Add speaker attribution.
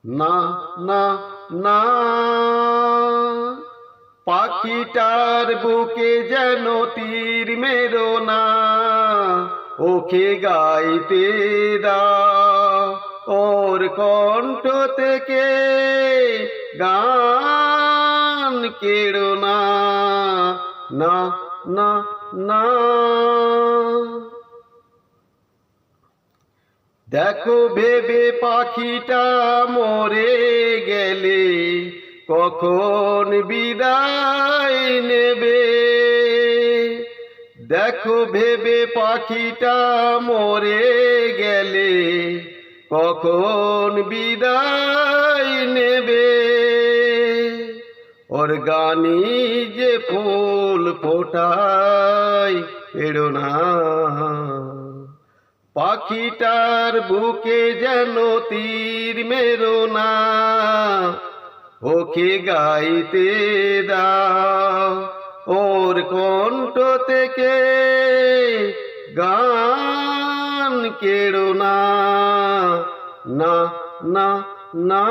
Speaker 1: না না না, পাখিটার বুকে যেন তীর মেরো না, ওকে গাইতে দাও, ওর কণ্ঠ থেকে গান কেড়ো না, না না না। দেখো ভেবে পাখিটা মরে গেলে কখন বিদায় নেবে, দেখো ভেবে পাখিটা মরে গেলে কখন বিদায় নেবে। ওর গানি যে ফুল ফোটায় এড়ো না, পাখিটার বুকে যেন তীর মেরো না, ওকে গাইতে দাও, ওর কণ্ঠ থেকে গান কেড়ো না, না না না।